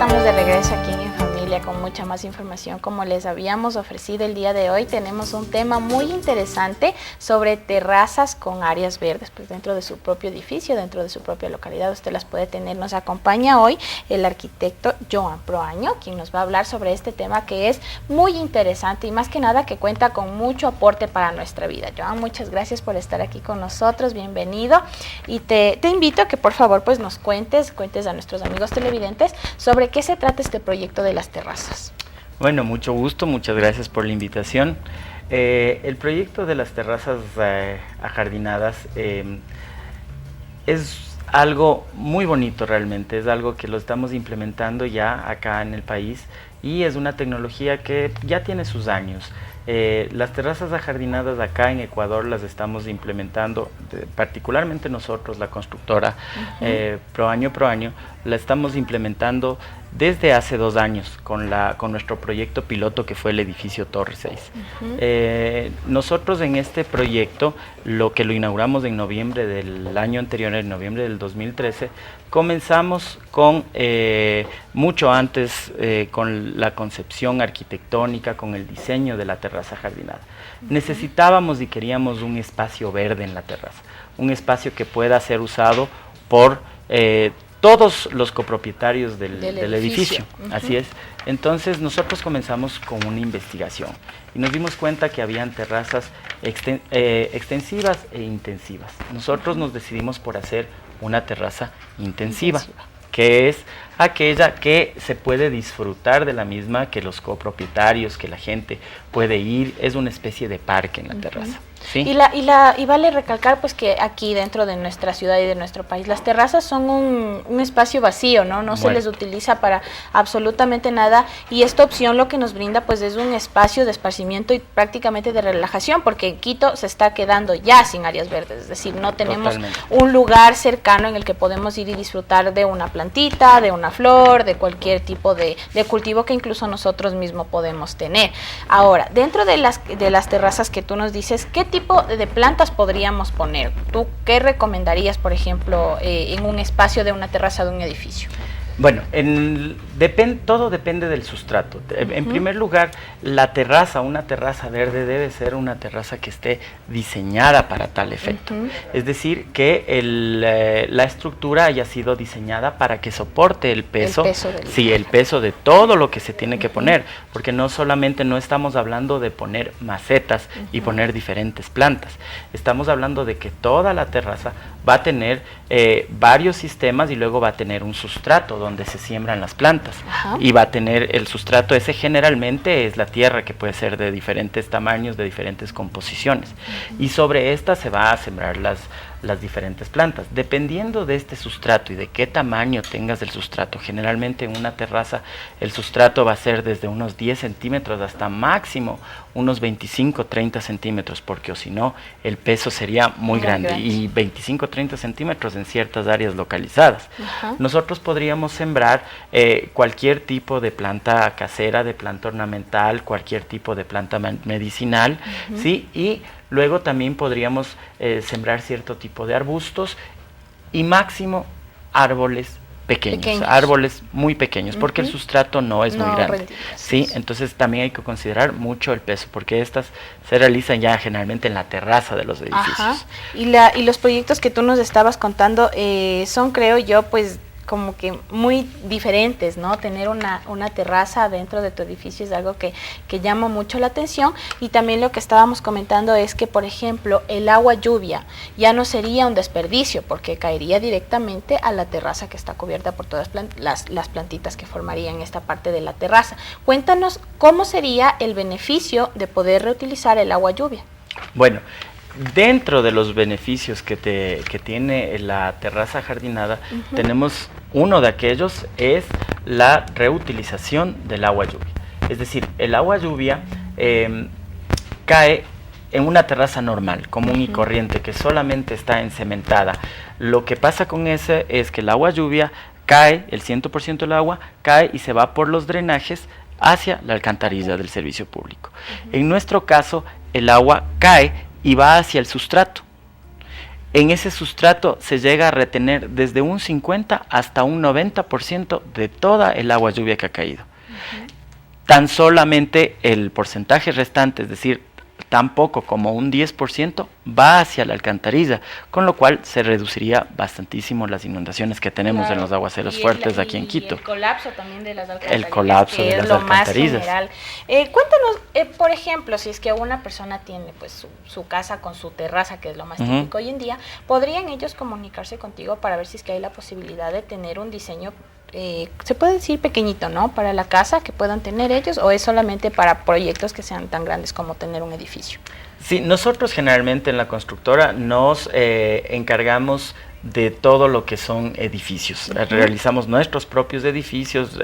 estamos de regreso aquí en Familia con mucha más información. Como les habíamos ofrecido el día de hoy, tenemos un tema muy interesante sobre terrazas con áreas verdes, pues dentro de su propio edificio, dentro de su propia localidad, usted las puede tener. Nos acompaña hoy el arquitecto Joan Proaño, quien nos va a hablar sobre este tema que es muy interesante y más que nada que cuenta con mucho aporte para nuestra vida. Joan, muchas gracias por estar aquí con nosotros, bienvenido, y te invito a que por favor pues nos cuentes a nuestros amigos televidentes sobre qué se trata este proyecto de las terrazas. Bueno, mucho gusto, muchas gracias por la invitación. El proyecto de las terrazas ajardinadas es algo muy bonito realmente, es algo que lo estamos implementando ya acá en el país y es una tecnología que ya tiene sus años. Las terrazas ajardinadas acá en Ecuador las estamos implementando, particularmente nosotros, la constructora Proaño, la estamos implementando desde hace 2 años con nuestro proyecto piloto que fue el edificio Torre 6. Nosotros en este proyecto, lo inauguramos en noviembre del año anterior, en noviembre del 2013, comenzamos con mucho antes con la concepción arquitectónica, con el diseño de la terraza jardinada. Necesitábamos y queríamos un espacio verde en la terraza, un espacio que pueda ser usado por todos los copropietarios del edificio. Así es. Entonces nosotros comenzamos con una investigación y nos dimos cuenta que habían terrazas extensivas e intensivas. Nosotros nos decidimos por hacer una terraza intensiva, que es aquella que se puede disfrutar de la misma, que los copropietarios, que la gente puede ir, es una especie de parque en la terraza. ¿Sí? Y vale recalcar pues que aquí dentro de nuestra ciudad y de nuestro país las terrazas son un espacio vacío, ¿no? Se les utiliza para absolutamente nada, y esta opción lo que nos brinda pues es un espacio de esparcimiento y prácticamente de relajación, porque Quito se está quedando ya sin áreas verdes, es decir, no tenemos un lugar cercano en el que podemos ir y disfrutar de una plantita, de una flor, de cualquier tipo de cultivo que incluso nosotros mismos podemos tener. Ahora, dentro de las terrazas que tú nos dices, ¿qué tipo de plantas podríamos poner? ¿Tú qué recomendarías, por ejemplo, en un espacio de una terraza de un edificio? Bueno, todo depende del sustrato. En primer lugar, una terraza verde debe ser una terraza que esté diseñada para tal efecto. Es decir, que la estructura haya sido diseñada para que soporte el peso de todo lo que se tiene que poner, porque no estamos hablando de poner macetas y poner diferentes plantas. Estamos hablando de que toda la terraza va a tener varios sistemas y luego va a tener un sustrato donde se siembran las plantas. Y va a tener el sustrato ese, generalmente es la tierra, que puede ser de diferentes tamaños, de diferentes composiciones, y sobre esta se va a sembrar las diferentes plantas. Dependiendo de este sustrato y de qué tamaño tengas del sustrato, generalmente en una terraza el sustrato va a ser desde unos 10 centímetros hasta máximo unos 25-30 centímetros, porque o si no el peso sería muy grande, y 25-30 centímetros en ciertas áreas localizadas. Nosotros podríamos sembrar cualquier tipo de planta casera, de planta ornamental, cualquier tipo de planta medicinal, ¿sí? Y luego también podríamos sembrar cierto tipo de arbustos y máximo árboles pequeños, árboles muy pequeños, porque el sustrato no es muy grande. ¿Sí? Entonces también hay que considerar mucho el peso, porque estas se realizan ya generalmente en la terraza de los edificios. Y los proyectos que tú nos estabas contando son, creo yo, pues como que muy diferentes, ¿no? Tener una terraza dentro de tu edificio es algo que llama mucho la atención. Y también lo que estábamos comentando es que, por ejemplo, el agua lluvia ya no sería un desperdicio, porque caería directamente a la terraza que está cubierta por todas las plantitas que formarían esta parte de la terraza. Cuéntanos cómo sería el beneficio de poder reutilizar el agua lluvia. Bueno, dentro de los beneficios que tiene la terraza jardinada, tenemos uno de aquellos, es la reutilización del agua lluvia. Es decir, el agua lluvia cae en una terraza normal, común y corriente, que solamente está encementada. Lo que pasa con ese es que el agua lluvia cae, el 100% del agua cae y se va por los drenajes hacia la alcantarilla del servicio público. En nuestro caso, el agua cae y va hacia el sustrato. en ese sustrato se llega a retener desde un 50 hasta un 90% de toda el agua lluvia que ha caído. Tan solamente el porcentaje restante, es decir, tan poco como un 10%, va hacia la alcantarilla, con lo cual se reduciría bastantísimo las inundaciones que tenemos en los aguaceros fuertes aquí en Quito. El colapso también de las alcantarillas. El colapso de las alcantarillas. Cuéntanos, por ejemplo, si es que una persona tiene pues su casa con su terraza, que es lo más típico hoy en día, ¿podrían ellos comunicarse contigo para ver si es que hay la posibilidad de tener un diseño, se puede decir pequeñito, ¿no?, para la casa que puedan tener ellos, o es solamente para proyectos que sean tan grandes como tener un edificio? Sí, nosotros generalmente en la constructora nos encargamos de todo lo que son edificios. Realizamos nuestros propios edificios,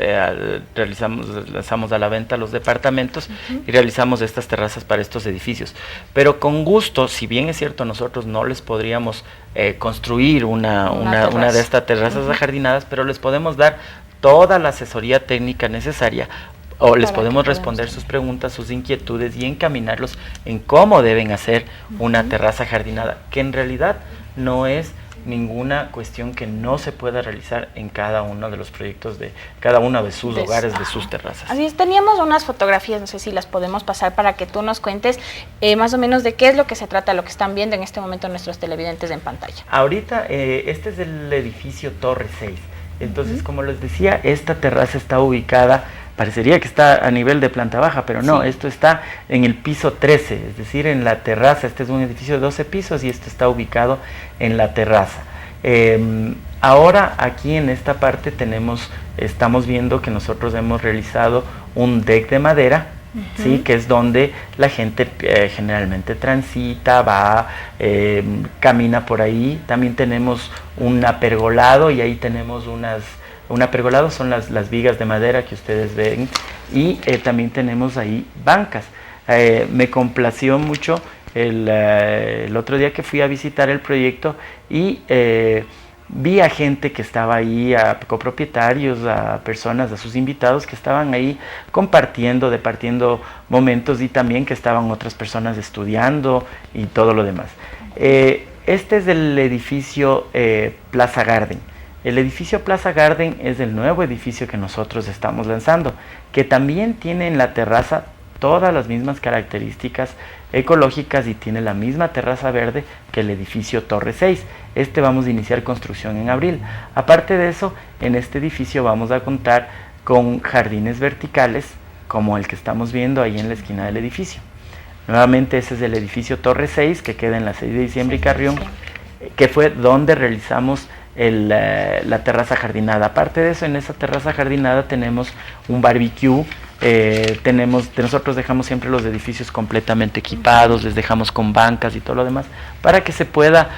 lanzamos a la venta los departamentos y realizamos estas terrazas para estos edificios. Pero con gusto, si bien es cierto, nosotros no les podríamos construir una de estas terrazas ajardinadas, pero les podemos dar toda la asesoría técnica necesaria, o les podemos responder sus preguntas, sus inquietudes y encaminarlos en cómo deben hacer una terraza jardinada, que en realidad no es ninguna cuestión que no se pueda realizar en cada uno de los proyectos de cada uno de sus hogares, de sus terrazas. Así es, teníamos unas fotografías, no sé si las podemos pasar para que tú nos cuentes más o menos de qué es lo que se trata, lo que están viendo en este momento nuestros televidentes en pantalla. Ahorita, este es el edificio Torre 6. Entonces, como les decía, esta terraza está ubicada, parecería que está a nivel de planta baja, pero no, esto está en el piso 13, es decir, en la terraza. Este es un edificio de 12 pisos y esto está ubicado en la terraza. Ahora aquí en esta parte estamos viendo que nosotros hemos realizado un deck de madera, ¿sí?, que es donde la gente generalmente transita, va, camina por ahí. También tenemos un apergolado y ahí tenemos un apergolado, son las vigas de madera que ustedes ven, y también tenemos ahí bancas. Me complació mucho el otro día que fui a visitar el proyecto y vi a gente que estaba ahí, a copropietarios, a personas, a sus invitados que estaban ahí compartiendo, departiendo momentos, y también que estaban otras personas estudiando y todo lo demás. Este es el edificio Plaza Garden. El edificio Plaza Garden es el nuevo edificio que nosotros estamos lanzando, que también tiene en la terraza todas las mismas características ecológicas y tiene la misma terraza verde que el edificio Torre 6. Vamos a iniciar construcción en abril. Aparte de eso, en este edificio vamos a contar con jardines verticales como el que estamos viendo ahí en la esquina del edificio. Nuevamente, ese es el edificio Torre 6, que queda en la 6 de diciembre y Carrión, que fue donde realizamos la terraza jardinada. Aparte de eso, en esa terraza jardinada tenemos un barbecue. Nosotros dejamos siempre los edificios completamente equipados, les dejamos con bancas y todo lo demás para que se pueda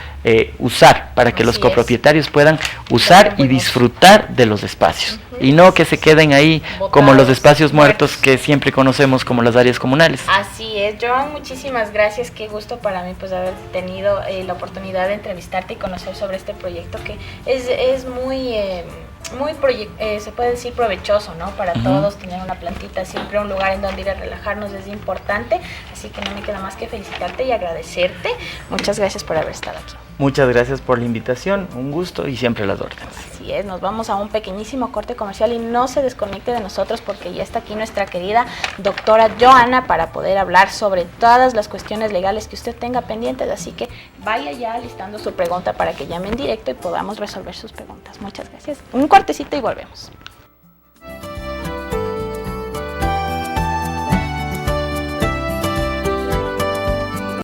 usar, para que los copropietarios puedan usar y disfrutar de los espacios, y no que se queden ahí botados, como los espacios muertos que siempre conocemos como las áreas comunales. Así es, Joan, muchísimas gracias, qué gusto para mí pues haber tenido la oportunidad de entrevistarte y conocer sobre este proyecto que es muy se puede decir provechoso, ¿no? Para todos, tener una plantita, siempre un lugar en donde ir a relajarnos es importante, así que no me queda más que felicitarte y agradecerte. Muchas gracias por haber estado aquí. Muchas gracias por la invitación, un gusto y siempre las órdenes. Así es, nos vamos a un pequeñísimo corte comercial y no se desconecte de nosotros porque ya está aquí nuestra querida doctora Joana para poder hablar sobre todas las cuestiones legales que usted tenga pendientes, así que vaya ya listando su pregunta para que llame en directo y podamos resolver sus preguntas. Muchas gracias. Un cortecito y volvemos.